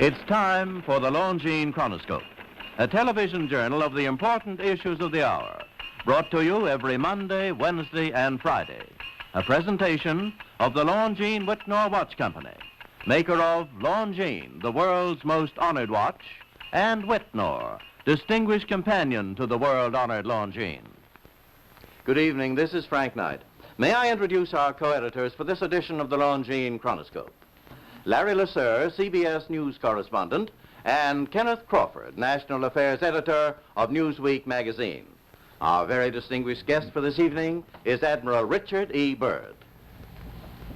It's time for the Longines Chronoscope, a television journal of the important issues of the hour, brought to you every Monday, Wednesday, and Friday. A presentation of the Longines Whitnor Watch Company, maker of Longines, the world's most honored watch, and Whitnor, distinguished companion to the world-honored Longines. Good evening, this is Frank Knight. May I introduce our co-editors for this edition of the Longines Chronoscope? Larry Lasser, CBS News correspondent, and Kenneth Crawford, National Affairs Editor of Newsweek magazine. Our very distinguished guest for this evening is Admiral Richard E. Byrd.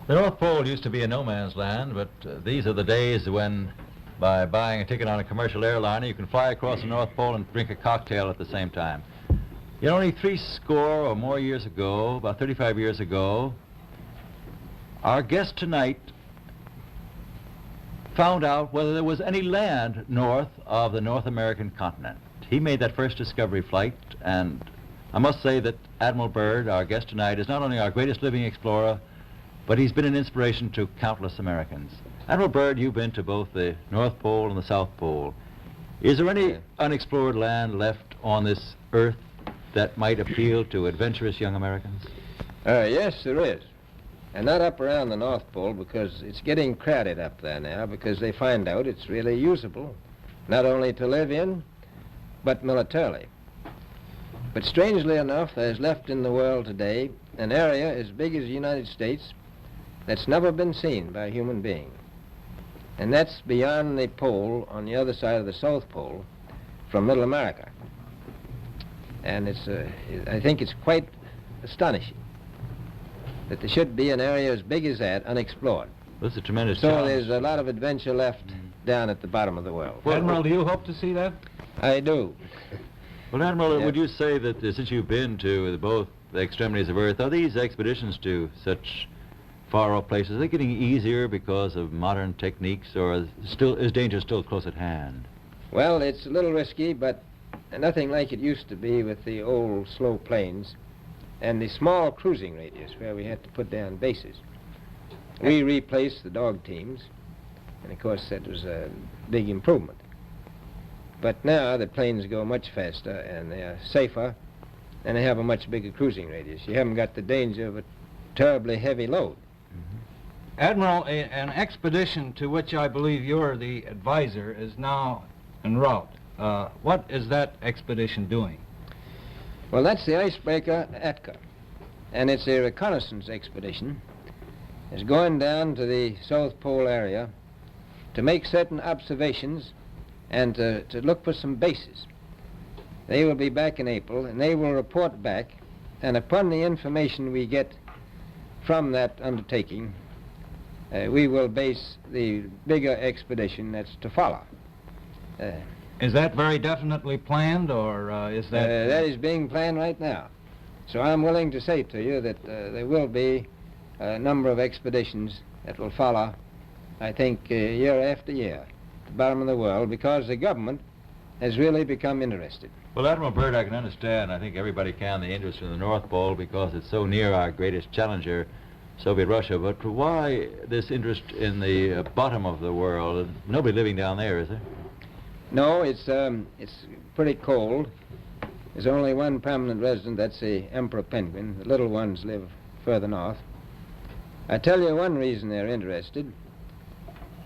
The North Pole used to be a no-man's land, but these are the days when, by buying a ticket on a commercial airliner, you can fly across the North Pole and drink a cocktail at the same time. Yet only 60 or more years ago, about 35 years ago, our guest tonight found out whether there was any land north of the North American continent. He made that first discovery flight, and I must say that Admiral Byrd, our guest tonight, is not only our greatest living explorer, but he's been an inspiration to countless Americans. Admiral Byrd, you've been to both the North Pole and the South Pole. Is there any unexplored land left on this earth that might appeal to adventurous young Americans? Yes, there is. And not up around the North Pole, because it's getting crowded up there now, because they find out it's really usable, not only to live in, but militarily. But strangely enough, there's left in the world today an area as big as the United States that's never been seen by a human being. And that's beyond the pole on the other side of the South Pole from Middle America. And I think it's quite astonishing that there should be an area as big as that unexplored. That's a tremendous So challenge. there's a lot of adventure left down at the bottom of the world. Admiral, do you hope to see that? I do. Well, Admiral, Yeah. would you say that since you've been to both the extremities of Earth, are these expeditions to far-off places, are they getting easier because of modern techniques, or is danger still close at hand? Well, it's a little risky, but nothing like it used to be with the old slow planes and the small cruising radius where we had to put down bases. We replaced the dog teams, and of course that was a big improvement. But now the planes go much faster and they are safer, and they have a much bigger cruising radius. You haven't got the danger of a terribly heavy load. Admiral, an expedition to which I believe you're the advisor is now en route. What is that expedition doing? Well, that's the icebreaker Atka, and it's a reconnaissance expedition. It's going down to the South Pole area to make certain observations and to look for some bases. They will be back in April, and they will report back, and upon the information we get from that undertaking, we will base the bigger expedition that's to follow. Is that very definitely planned, or is that... That is being planned right now. So I'm willing to say to you that there will be a number of expeditions that will follow, I think, year after year, at the bottom of the world, because the government has really become interested. Well, Admiral Byrd, I can understand, I think everybody can, the interest in the North Pole because it's so near our greatest challenger, Soviet Russia. But why this interest in the bottom of the world? Nobody living down there, is there? No, it's pretty cold. There's only one permanent resident, that's the emperor penguin. The little ones live further north. I tell you one reason they're interested.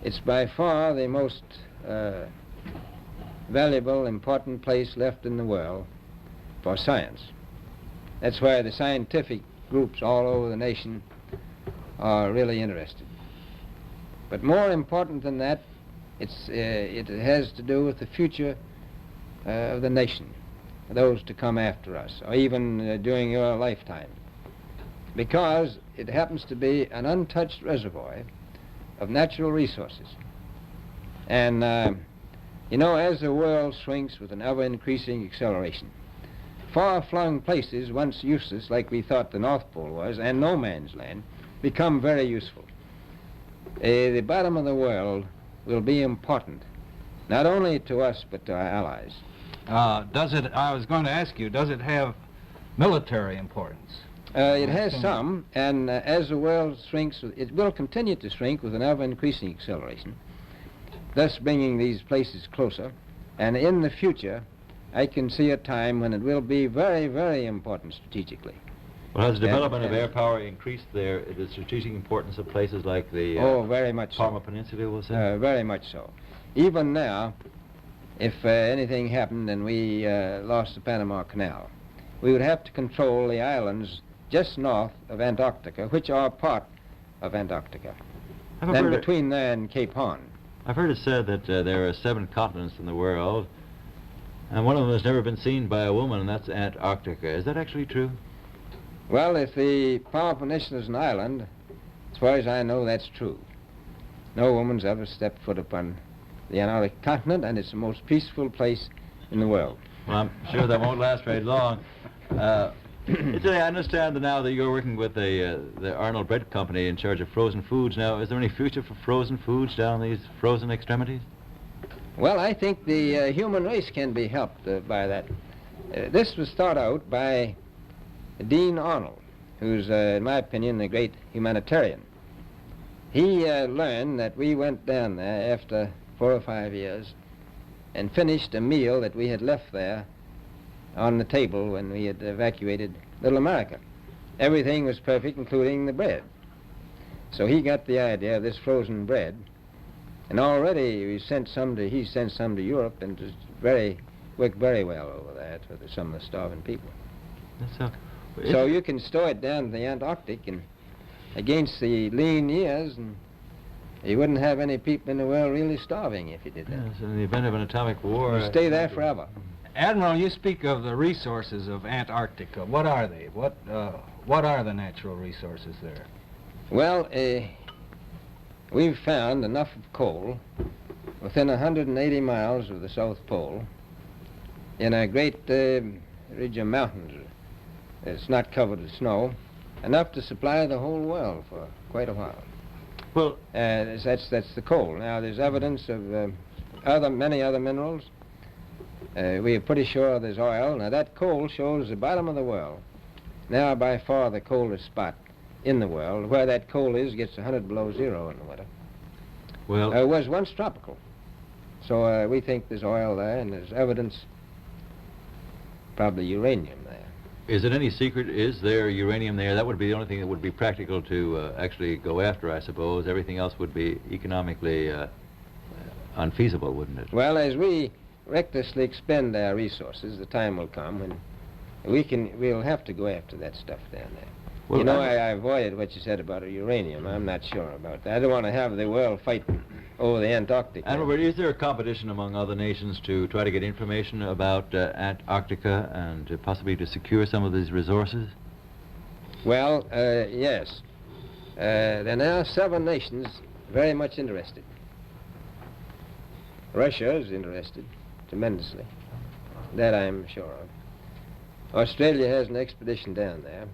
It's by far the most valuable, important place left in the world for science. That's why the scientific groups all over the nation are really interested. But more important than that, it has to do with the future of the nation, those to come after us, or even during your lifetime, because it happens to be an untouched reservoir of natural resources. And, as the world shrinks with an ever-increasing acceleration, far-flung places, once useless, like we thought the North Pole was, and no man's land, become very useful. The bottom of the world will be important, not only to us, but to our allies. I was going to ask you, does it have military importance? It has some, and as the world shrinks, it will continue to shrink with an ever-increasing acceleration. thus bringing these places closer. And in the future, I can see a time when it will be very, very important strategically. Well, has the development of and- air power increased the strategic importance of places like the Oh, very much so. Parma Peninsula, we'll say? Very much so. Even now, if anything happened and we lost the Panama Canal, we would have to control the islands just north of Antarctica, which are part of Antarctica. Then between there and Cape Horn. I've heard it said that there are 7 continents in the world, and one of them has never been seen by a woman, and that's Antarctica. Is that actually true? Well, if the Palm Peninsula is an island, as far as I know, that's true. No woman's ever stepped foot upon the Antarctic continent, and it's the most peaceful place in the world. Well, I'm sure that won't last very long. Italy, I understand now that you're working with the Arnold Bread Company in charge of frozen foods. Now, is there any future for frozen foods down these frozen extremities? Well, I think the human race can be helped by that. This was thought out by Dean Arnold, who's, in my opinion, a great humanitarian. He learned that we went down there after 4 or 5 years and finished a meal that we had left there on the table when we had evacuated Little America. Everything was perfect, including the bread. So he got the idea of this frozen bread, and already he sent some to Europe, and it worked very well over there for some of the starving people. So you can store it down in the Antarctic and against the lean years, and you wouldn't have any people in the world really starving if you did that. Yes, in the event of an atomic war... You'd stay there forever. Admiral, you speak of the resources of Antarctica. What are they? What are the natural resources there? Well, we've found enough of coal within 180 miles of the South Pole in a great ridge of mountains. It's not covered with snow, enough to supply the whole world for quite a while. Well, that's the coal. Now, there's evidence of many other minerals. We are pretty sure there's oil. Now, that coal shows the bottom of the world. Now, by far the coldest spot in the world. Where that coal is gets 100 below zero in the winter. well, It was once tropical. So we think there's oil there, and there's evidence, probably uranium there. is it any secret? Is there uranium there? That would be the only thing that would be practical to actually go after, I suppose. Everything else would be economically unfeasible, wouldn't it? Well, as we recklessly expend our resources, the time will come when we'll have to go after that stuff down there. Well, You know, I avoided what you said about uranium. I'm not sure about that. I don't want to have the world fight over the Antarctic. Admiral, is there a competition among other nations to try to get information about Antarctica and possibly to secure some of these resources? Well, yes. There are now 7 nations very much interested. Russia is interested tremendously. That I'm sure of. Australia has an expedition down there.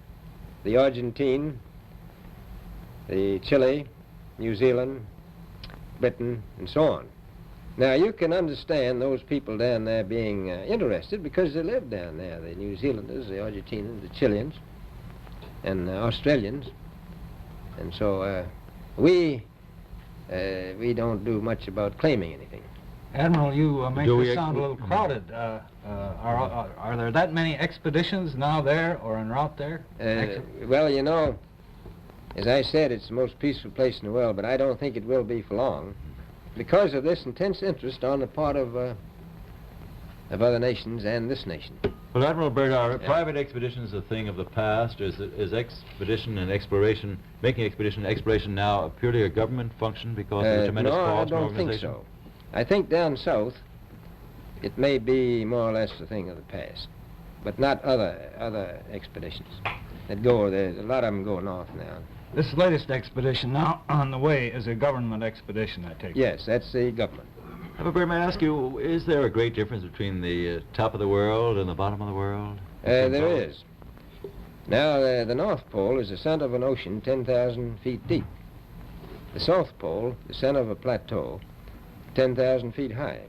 The Argentine, the Chile, New Zealand, Britain, and so on. Now, you can understand those people down there being interested because they live down there, the New Zealanders, the Argentinians, the Chileans, and Australians. And so we don't do much about claiming anything. Admiral, you make Do this we sound a little crowded. Are there that many expeditions now there or en route there? Well, you know, as I said, it's the most peaceful place in the world, but I don't think it will be for long because of this intense interest on the part of other nations and this nation. Well, Admiral Byrd, are private expeditions a thing of the past? Is expedition and exploration, making expedition and exploration now purely a government function because of the tremendous No, I cost and don't think organization? so. I think down south it may be more or less a thing of the past, but not other expeditions that go there. A lot of them go north now. This latest expedition now on the way is a government expedition, I take it. Yes, that's the government. Admiral Byrd, may I ask you, is there a great difference between the top of the world and the bottom of the world? There is. Now, the North Pole is the center of an ocean 10,000 feet deep. The South Pole, the center of a plateau, 10,000 feet high.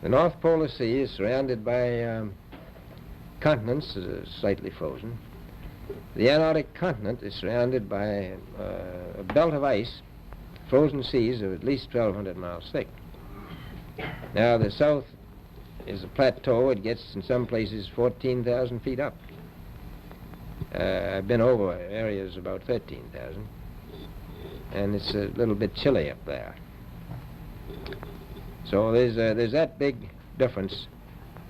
The North Polar Sea is surrounded by continents slightly frozen. The Antarctic continent is surrounded by a belt of ice frozen seas of at least 1,200 miles thick. Now, the south is a plateau. It gets, in some places, 14,000 feet up. I've been over areas about 13,000, and it's a little bit chilly up there. So there's that big difference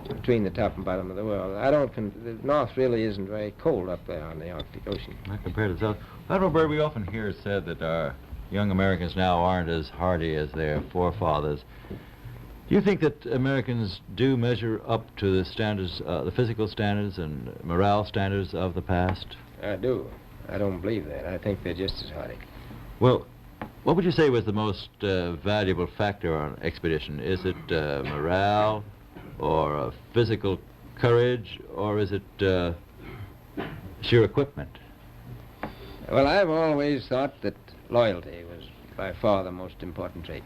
between the top and bottom of the world. The north really isn't very cold up there on the Arctic Ocean. Not compared to the south. Admiral Byrd, we often hear it said that our young Americans now aren't as hardy as their forefathers. Do you think that Americans do measure up to the standards, the physical standards and morale standards of the past? I do. I don't believe that. I think they're just as hardy. Well, what would you say was the most valuable factor on an expedition? Is it morale, or physical courage, or is it sheer equipment? Well, I've always thought that loyalty was by far the most important trait.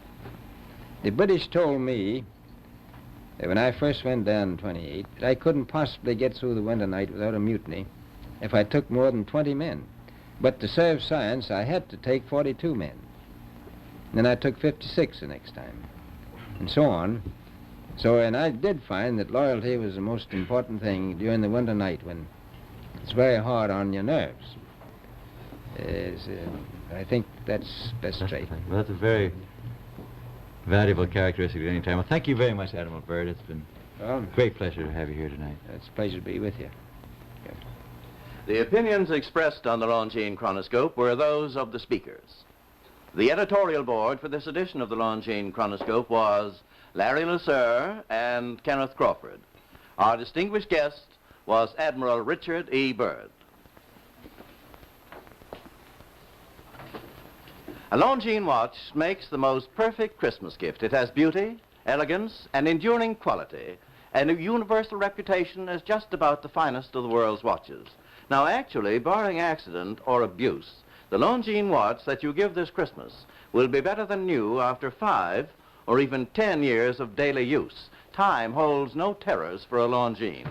The British told me that when I first went down in 28, that I couldn't possibly get through the winter night without a mutiny if I took more than 20 men. But to serve science, I had to take 42 men. Then I took 56 the next time, and so on. So, and I did find that loyalty was the most important thing during the winter night when it's very hard on your nerves. I think that's best trait. Well, that's a very valuable characteristic at any time. Well, thank you very much, Admiral Byrd. It's been a great pleasure to have you here tonight. It's a pleasure to be with you. Yeah. The opinions expressed on the Longines Chronoscope were those of the speakers. The editorial board for this edition of the Longines Chronoscope was Larry Lasser and Kenneth Crawford. Our distinguished guest was Admiral Richard E. Byrd. A Longines watch makes the most perfect Christmas gift. It has beauty, elegance, and enduring quality, and a universal reputation as just about the finest of the world's watches. Now, actually, barring accident or abuse, the Longines watch that you give this Christmas will be better than new after 5 or even 10 years of daily use. Time holds no terrors for a Longines.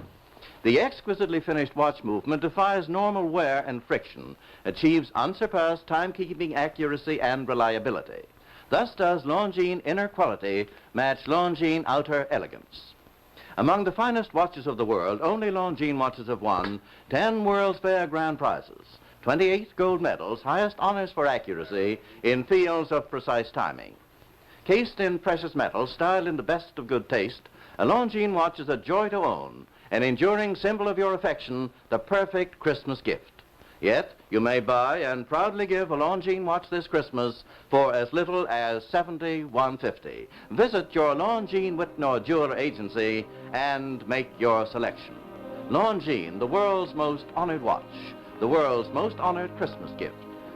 The exquisitely finished watch movement defies normal wear and friction, achieves unsurpassed timekeeping accuracy and reliability. Thus does Longines inner quality match Longines outer elegance. Among the finest watches of the world, only Longines watches have won 10 World's Fair grand prizes, 28 gold medals, highest honors for accuracy in fields of precise timing. Cased in precious metals, styled in the best of good taste, a Longines watch is a joy to own, an enduring symbol of your affection, the perfect Christmas gift. Yet, you may buy and proudly give a Longines watch this Christmas for as little as $71.50. Visit your Longines Whitnor jeweler agency and make your selection. Longines, the world's most honored watch, the world's most honored Christmas gift.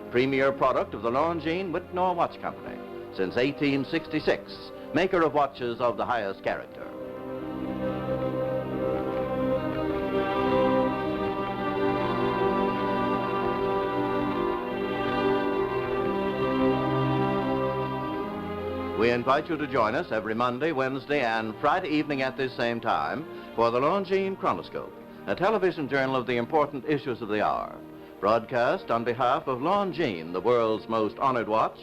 Premier product of the Longines Whitnor Watch Company since 1866, maker of watches of the highest character. We invite you to join us every Monday, Wednesday, and Friday evening at this same time for the Longines Chronoscope, a television journal of the important issues of the hour, broadcast on behalf of Longines, the world's most honored watch,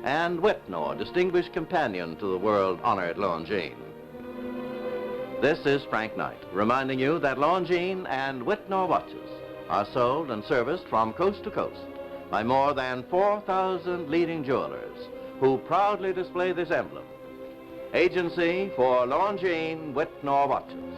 and Whitnor, distinguished companion to the world-honored Longines. This is Frank Knight, reminding you that Longines and Whitnor watches are sold and serviced from coast to coast by more than 4,000 leading jewelers who proudly display this emblem. Agency for Longines Whitnor watches.